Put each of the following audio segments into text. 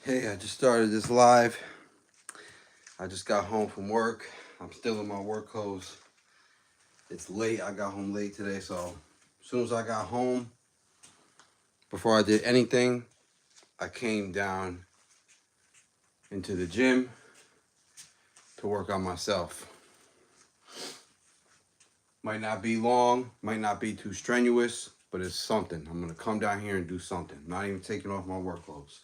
Hey, I just started this live. I just got home from work. I'm still in my work clothes. It's late. I got home late today, so as soon as I got home, before I did anything, I came down into the gym to work on myself. Might not be long, might not be too strenuous, but it's something. I'm gonna come down here and do something. I'm not even taking off my work clothes.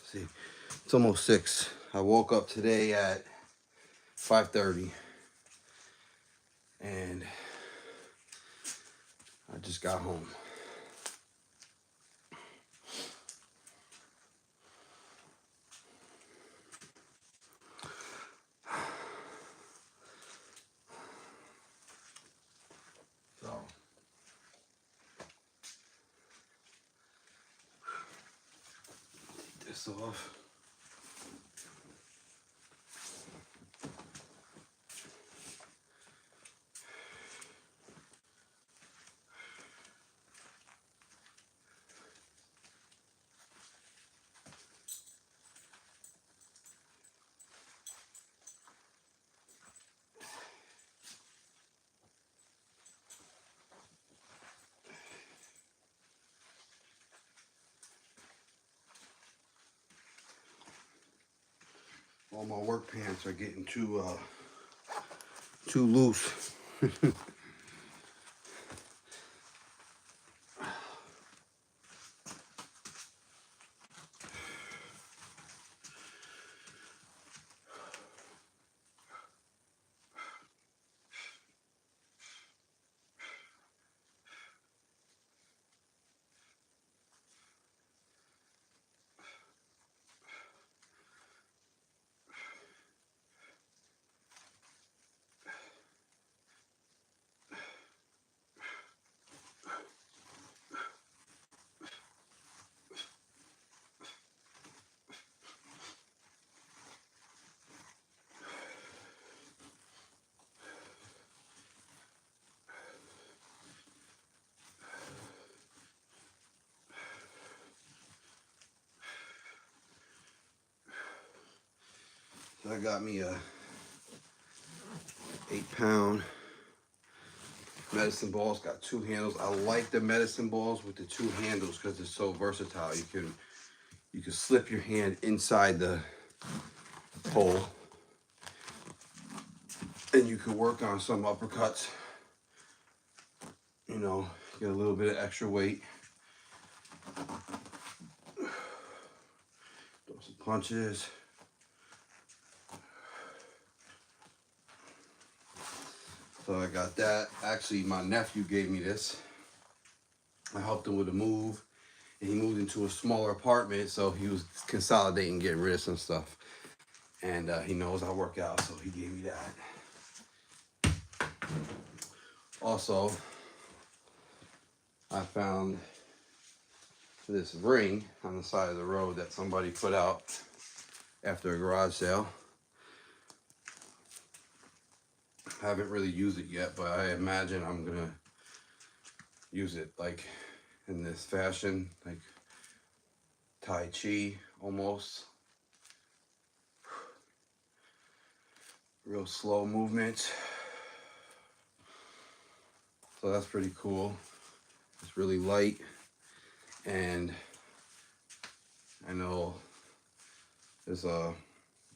See, it's almost 6. I woke up today at 5:30 and I just got home. So take this off. All my work pants are getting too loose. So I got me a 8-pound medicine ball. It's got 2 handles. I like the medicine balls with the 2 handles because it's so versatile. You can slip your hand inside the hole and you can work on some uppercuts. You know, get a little bit of extra weight. Throw some punches. So I got that. Actually, my nephew gave me this. I helped him with a move, and he moved into a smaller apartment, so he was consolidating, getting rid of some stuff. And he knows I work out, so he gave me that. Also, I found this ring on the side of the road that somebody put out after a garage sale. I haven't really used it yet, but I imagine I'm gonna use it like in this fashion, like Tai Chi almost. Real slow movements. So that's pretty cool. It's really light, and I know there's a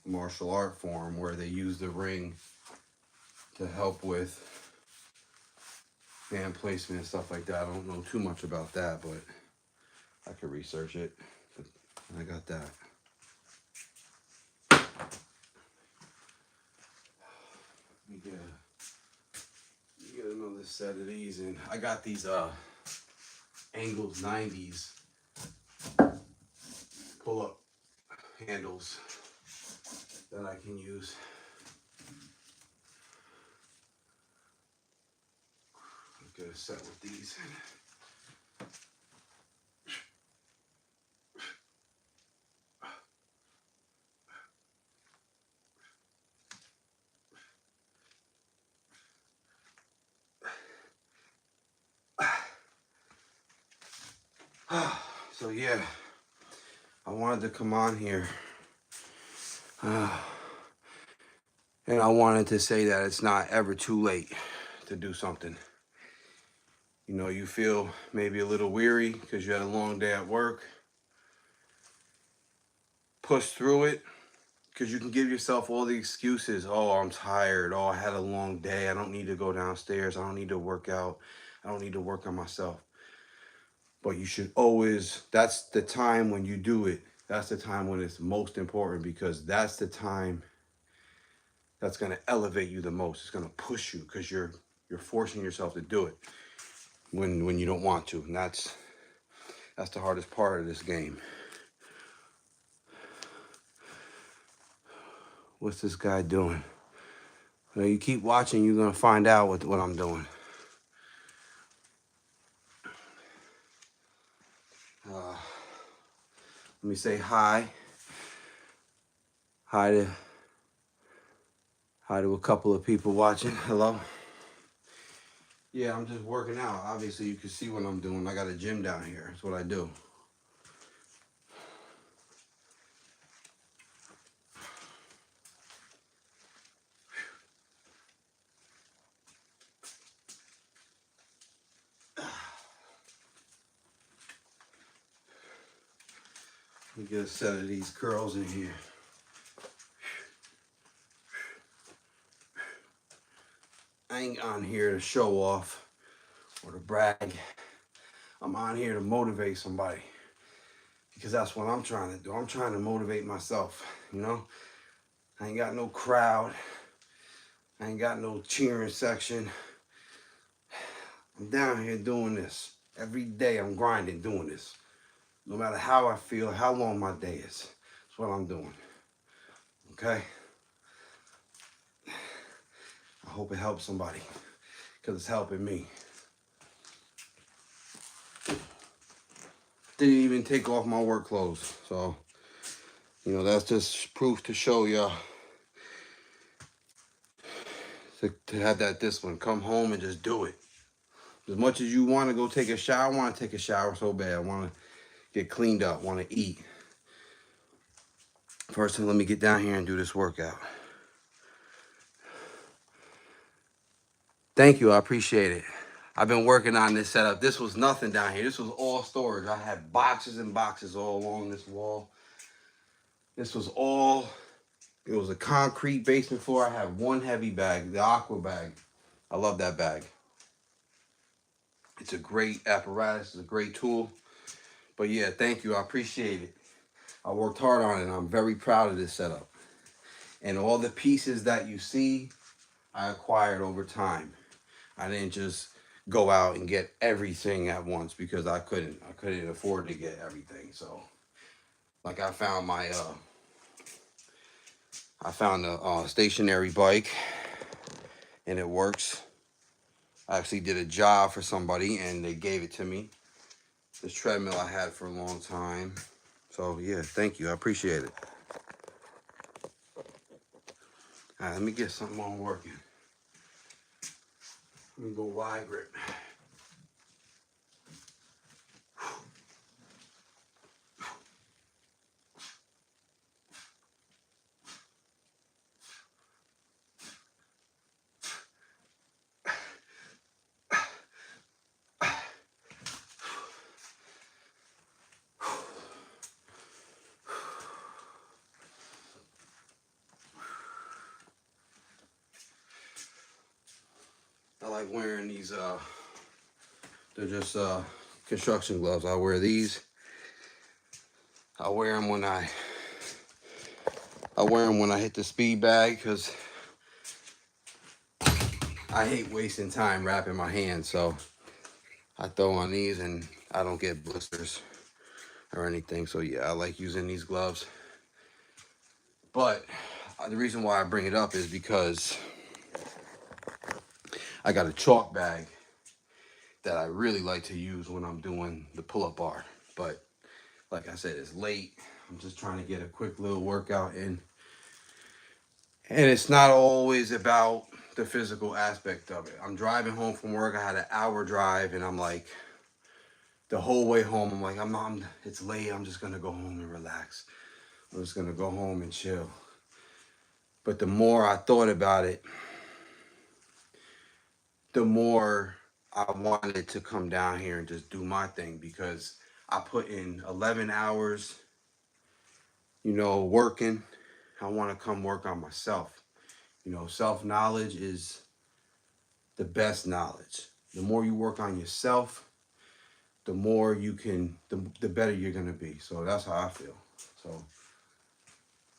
martial art form where they use the ring to help with hand placement and stuff like that. I don't know too much about that, but I could research it. But I got that. Let me get another set of these, and I got these Angles 90s pull-up handles that I can use. get a set with these. So yeah, I wanted to come on here and I wanted to say that it's not ever too late to do something. You know, you feel maybe a little weary because you had a long day at work. Push through it, because you can give yourself all the excuses. Oh, I'm tired. Oh, I had a long day. I don't need to go downstairs. I don't need to work out. I don't need to work on myself. But you should always, that's the time when you do it. That's the time when it's most important, because that's the time that's going to elevate you the most. It's going to push you because you're forcing yourself to do it when you don't want to. And that's the hardest part of this game. What's this guy doing? Well, you keep watching, you're going to find out what I'm doing. Let me say hi. Hi to a couple of people watching. Hello. Yeah, I'm just working out. Obviously, you can see what I'm doing. I got a gym down here. That's what I do. Let me get a set of these curls in here. I ain't on here to show off or to brag. I'm on here to motivate somebody, because that's what I'm trying to do. I'm trying to motivate myself, you know? I ain't got no crowd. I ain't got no cheering section. I'm down here doing this. Every day I'm grinding doing this. No matter how I feel, how long my day is. That's what I'm doing. Okay? I hope it helps somebody, because it's helping me. Didn't even take off my work clothes. So, you know, that's just proof to show y'all to have that discipline. Come home and just do it. As much as you want to go take a shower, I want to take a shower so bad. I want to get cleaned up, want to eat. First thing, let me get down here and do this workout. Thank you, I appreciate it. I've been working on this setup. This was nothing down here. This was all storage. I had boxes and boxes all along this wall. This was all, it was a concrete basement floor. I had one heavy bag, the aqua bag. I love that bag. It's a great apparatus. It's a great tool. But yeah, thank you. I appreciate it. I worked hard on it, and I'm very proud of this setup. And all the pieces that you see, I acquired over time. I didn't just go out and get everything at once, because I couldn't afford to get everything. So, like, I found a stationary bike, and it works. I actually did a job for somebody, and they gave it to me. This treadmill I had for a long time. So yeah, thank you. I appreciate it. All right, let me get something on working. Let me go wide grip. I like wearing these, they're just construction gloves. I wear these. I wear them when I hit the speed bag, because I hate wasting time wrapping my hands. So I throw on these and I don't get blisters or anything. So yeah, I like using these gloves. But the reason why I bring it up is because I got a chalk bag, that I really like to use when I'm doing the pull-up bar. But like I said, it's late. I'm just trying to get a quick little workout in. And it's not always about the physical aspect of it. I'm driving home from work. I had an hour drive, and I'm like, the whole way home, I'm like, it's late. I'm just going to go home and relax. I'm just going to go home and chill. But the more I thought about it, the more I wanted to come down here and just do my thing, because I put in 11 hours, working. I want to come work on myself. Self-knowledge is the best knowledge. The more you work on yourself, the more you can, the better you're going to be. So that's how I feel. So,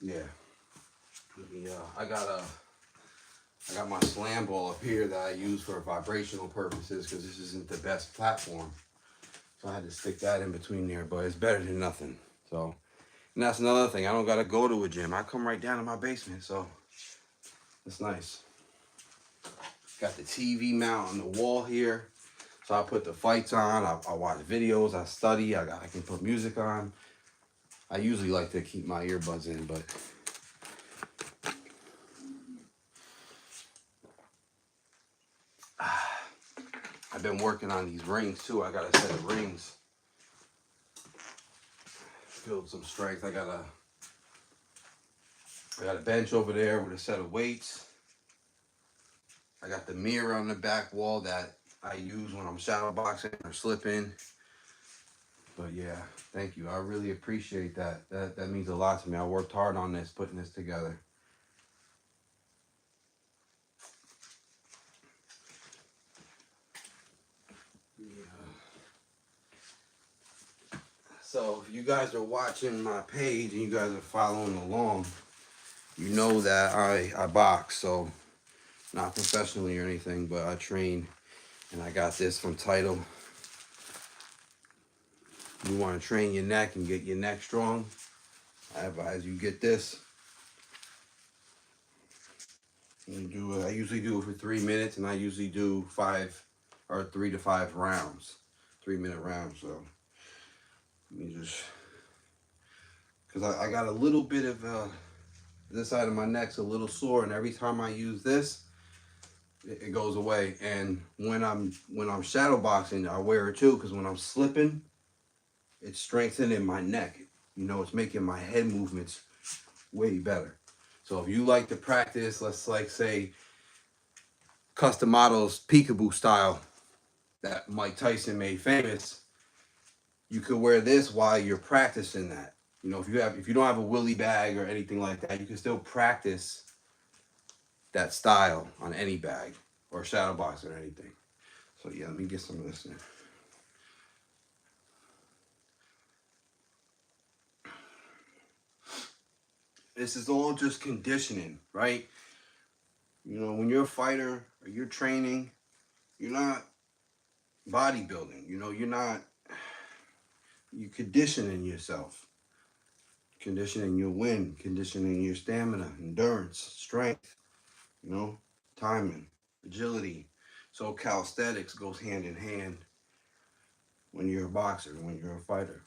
yeah. I got my slam ball up here that I use for vibrational purposes, because this isn't the best platform. So I had to stick that in between there, but it's better than nothing. So, and that's another thing. I don't got to go to a gym. I come right down to my basement, so it's nice. Got the TV mount on the wall here. So I put the fights on. I watch videos. I study. I can put music on. I usually like to keep my earbuds in, but I've been working on these rings too. I got a set of rings. Build some strength. I got a bench over there with a set of weights. I got the mirror on the back wall that I use when I'm shadow boxing or slipping. But yeah, thank you. I really appreciate that. That means a lot to me. I worked hard on this, putting this together. So if you guys are watching my page and you guys are following along, you know that I box. So not professionally or anything, but I train, and I got this from Title. You want to train your neck and get your neck strong, I advise you get this. I usually do it for 3 minutes, and I usually do 3 to 5 rounds, 3-minute rounds. So let me just, because I got a little bit of this side of my neck's a little sore, and every time I use this, it goes away. And when I'm shadow boxing, I wear it too, because when I'm slipping, it's strengthening my neck. It's making my head movements way better. So if you like to practice, let's like say Custom Models peekaboo style that Mike Tyson made famous, you could wear this while you're practicing that. If you don't have a willy bag or anything like that, you can still practice that style on any bag or shadow box or anything. So yeah, let me get some of this in. This is all just conditioning, right? When you're a fighter or you're training, you're not bodybuilding. You're conditioning yourself. Conditioning your wind, conditioning your stamina, endurance, strength, timing, agility. So calisthenics goes hand in hand when you're a boxer, when you're a fighter.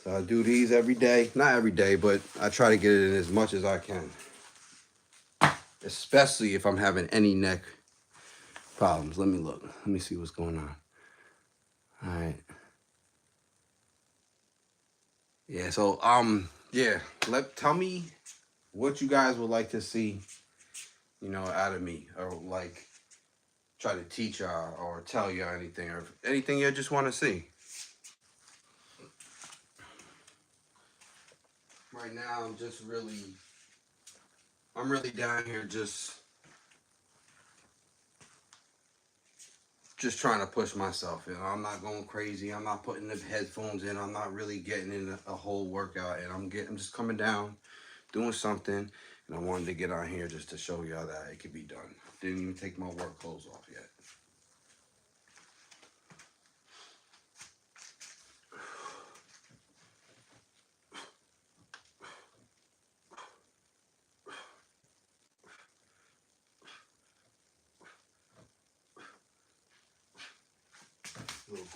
So I do these every day. Not every day, but I try to get it in as much as I can. Especially if I'm having any neck problems. Let me look. Let me see what's going on. All right. Yeah, so yeah, tell me what you guys would like to see, out of me, or like try to teach y'all or tell y'all anything, or anything you just want to see. Right now, I'm really down here just trying to push myself. I'm not going crazy. I'm not putting the headphones in. I'm not really getting in a whole workout, and I'm just coming down, doing something, and I wanted to get on here just to show y'all that it could be done. Didn't even take my work clothes off yet.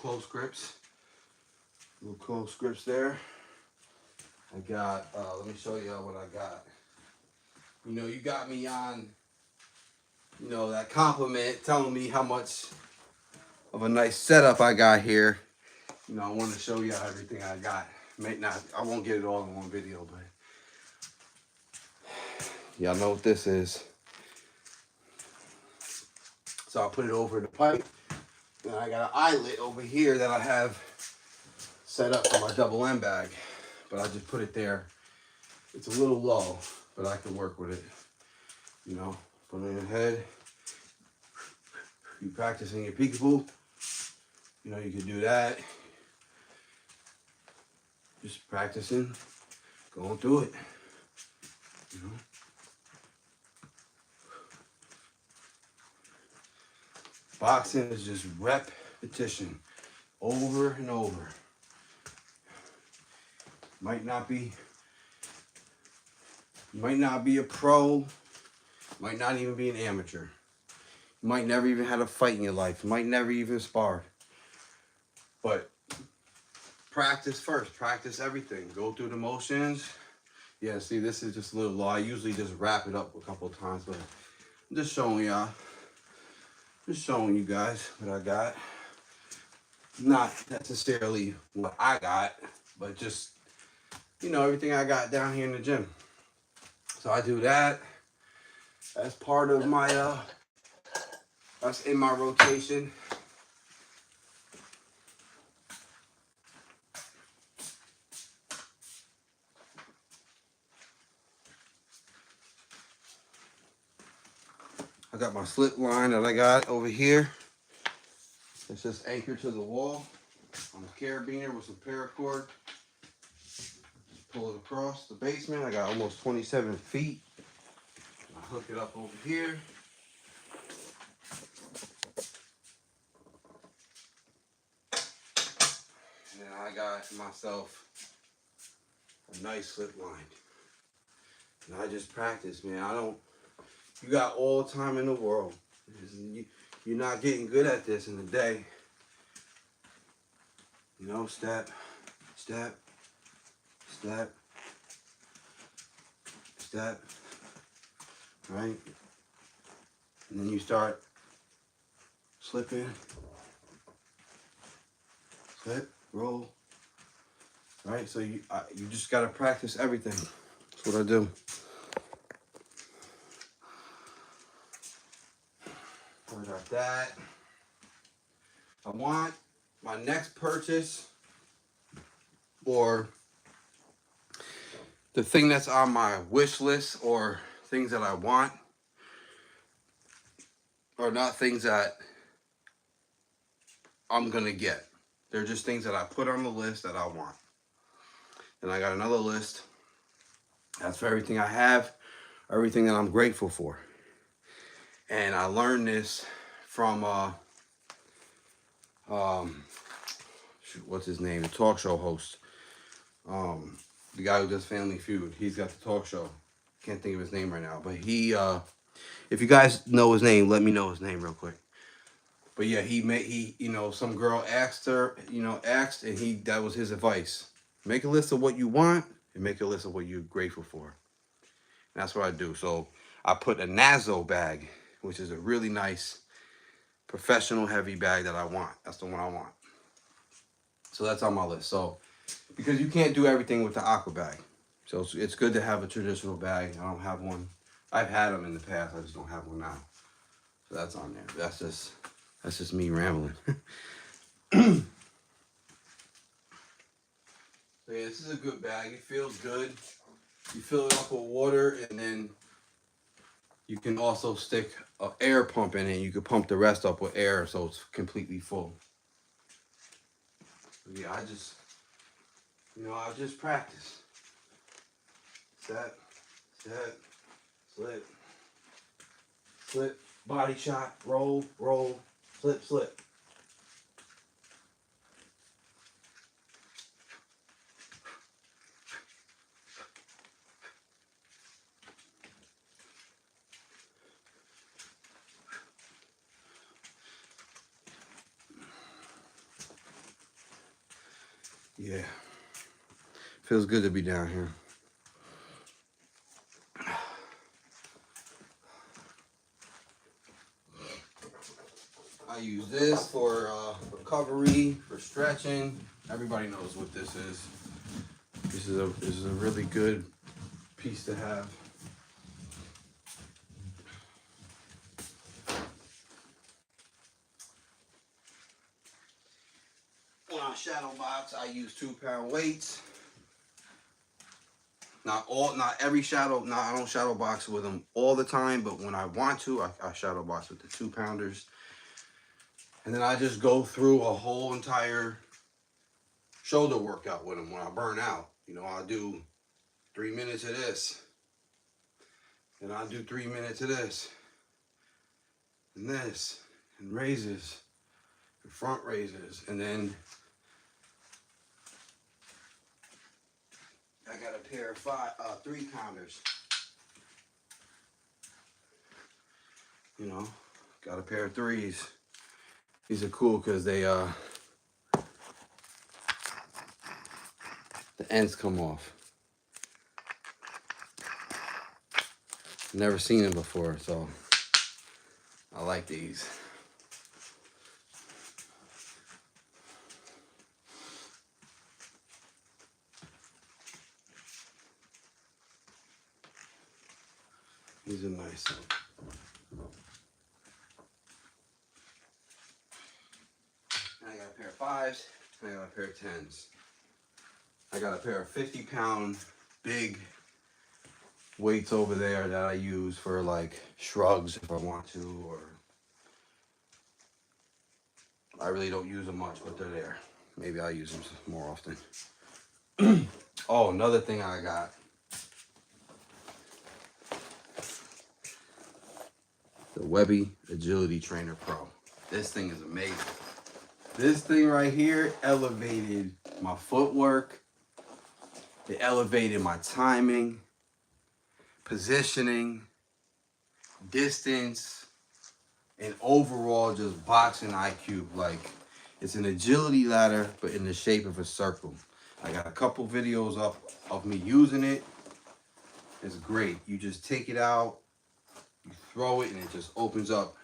close grips. Little close grips there. I got, let me show you what I got. You know, you got me on, you know, that compliment telling me how much of a nice setup I got here. You know, I want to show you everything I got. I won't get it all in one video, but y'all know what this is. So I'll put it over the pipe. And I got an eyelet over here that I have set up for my double M bag. But I just put it there. It's a little low, but I can work with it. You know, put it in your head. You practicing your peekaboo. You know, you can do that. Just practicing, going through it. You know. Boxing is just repetition, over and over. You might not be a pro, might not even be an amateur. You might never even had a fight in your life. You might never even spar. But practice first, practice everything. Go through the motions. Yeah, see, this is just a little low. I usually just wrap it up a couple of times, but I'm just showing y'all. Just showing you guys what I got. Not necessarily what I got, but just, you know, everything I got down here in the gym. So I do that. That's part of my, that's in my rotation. I got my slip line that I got over here. It's just anchored to the wall on a carabiner with some paracord. Just pull it across the basement. I got almost 27 feet. I hook it up over here. And then I got myself a nice slip line. And I just practice, man. You got all the time in the world. You're not getting good at this in a day. You know, step, step, step, step, right? And then you start slipping, slip, roll, right? So you just gotta practice everything. That's what I do. I got that. I want my next purchase, or the thing that's on my wish list, or things that I want, are not things that I'm gonna get. They're just things that I put on the list that I want. And I got another list that's for everything I have, everything that I'm grateful for. And I learned this from what's his name? The talk show host. The guy who does Family Feud. He's got the talk show. Can't think of his name right now. But he if you guys know his name, let me know his name real quick. But yeah, you know, some girl asked her, and that was his advice. Make a list of what you want and make a list of what you're grateful for. And that's what I do. So I put a Nazo bag, which is a really nice professional heavy bag that I want. That's the one I want. So that's on my list. So because you can't do everything with the aqua bag. So it's good to have a traditional bag. I don't have one. I've had them in the past. I just don't have one now. So that's on there. That's just me rambling. So yeah, this is a good bag. It feels good. You fill it up with water, and then you can also stick an air pump in it. You can pump the rest up with air so it's completely full. But yeah, I just practice. Step, step, slip, slip, body shot, roll, roll, slip, slip. Yeah, feels good to be down here. I use this for recovery, for stretching. Everybody knows what this is. This is a really good piece to have. When I shadow box, I use 2-pound weights. Not every shadow. I don't shadow box with them all the time, but when I want to, I shadow box with the 2-pounders. And then I just go through a whole entire shoulder workout with them when I burn out. You know, I'll do 3 minutes of this. Then I'll do 3 minutes of this. And this. And raises. And front raises. And then I got a pair of 3-pounders. You know, got a pair of 3s. These are cool because they the ends come off. Never seen them before, so I like these. These are nice. I got a pair of 5s, and I got a pair of 10s. I got a pair of 50-pound big weights over there that I use for like shrugs if I want to, or I really don't use them much, but they're there. Maybe I'll use them more often. Oh, another thing I got. The Webby Agility Trainer Pro. This thing is amazing. This thing right here elevated my footwork. It elevated my timing, positioning, distance, and overall just boxing IQ. Like, it's an agility ladder, but in the shape of a circle. I got a couple videos up of me using it. It's great. You just take it out, you throw it, and it just opens up.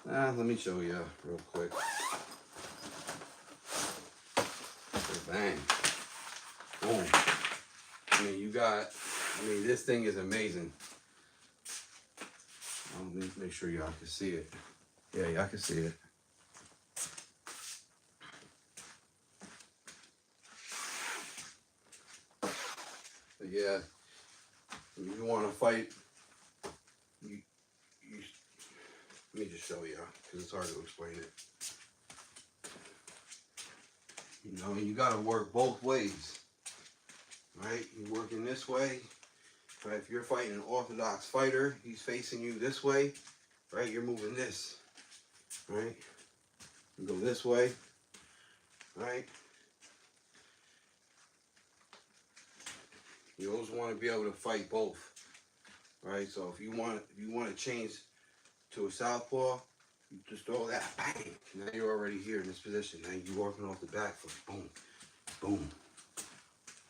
Let me show you real quick. Bang. Boom. This thing is amazing. Let me make sure y'all can see it. Yeah, y'all can see it. But yeah, if you want to fight, let me just show y'all, because it's hard to explain it. You know, you got to work both ways, right? You're working this way, right? If you're fighting an orthodox fighter, he's facing you this way, right? You're moving this, right? You go this way, right? You always want to be able to fight both, right? So if you want to change to a southpaw, you just throw that, bang. Now you're already here in this position. Now you're working off the back foot, boom, boom,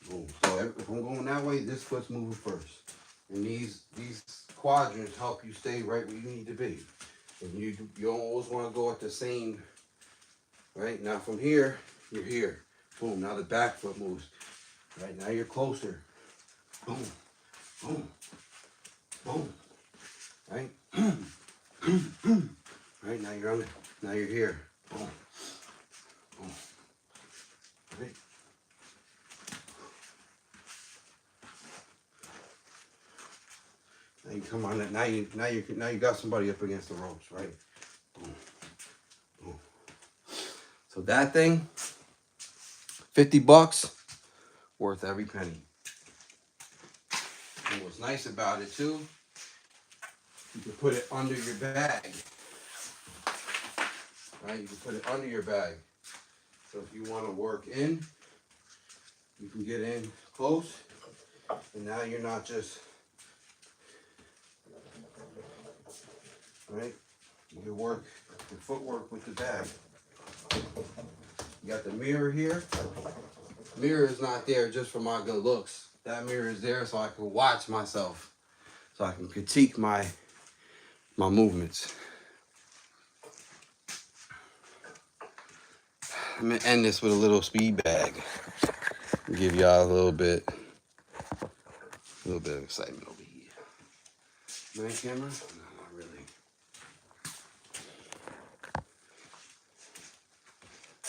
boom. So if I'm going that way, this foot's moving first. And these quadrants help you stay right where you need to be. And you don't always want to go at the same, right? Now from here, you're here. Boom, now the back foot moves. Right, now you're closer. Boom, boom, boom. Right? Right, now you're on it. Now you're here. Boom, boom. Right? Now you come on it. Now you got somebody up against the ropes, right? Boom, boom. So that thing, $50, worth every penny. And what's nice about it too, you can put it under your bag. Right? You can put it under your bag. So if you want to work in, you can get in close. And now you're not just, right? You can work your footwork with the bag. You got the mirror here. mirror is not there just for my good looks. That mirror is there so I can watch myself, so I can critique my movements. I'm gonna end this with a little speed bag. Give y'all a little bit of excitement over here. Main camera? No, not really.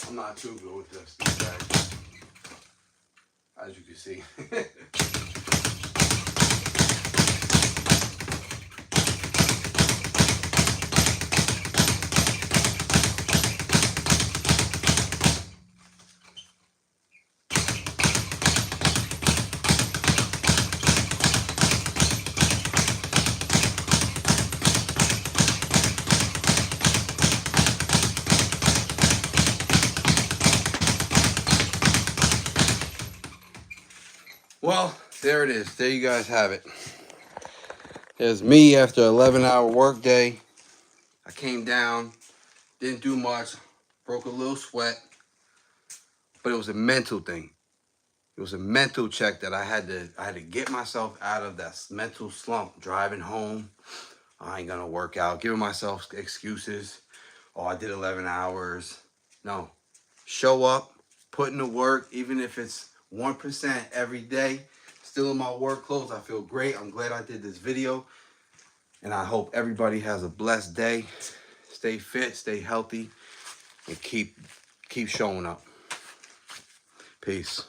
I'm not too good with the speed bag, as you can see. Well, there it is. There you guys have it. There's me after an 11-hour work day. I came down, didn't do much, broke a little sweat, but it was a mental thing. It was a mental check that I had to get myself out of that mental slump. Driving home, I ain't gonna work out, giving myself excuses. Oh, I did 11 hours. No, show up, put in the work, even if it's 1% every day. Still in my work clothes. I feel great. I'm glad I did this video. And I hope everybody has a blessed day. Stay fit, stay healthy, and keep showing up. Peace.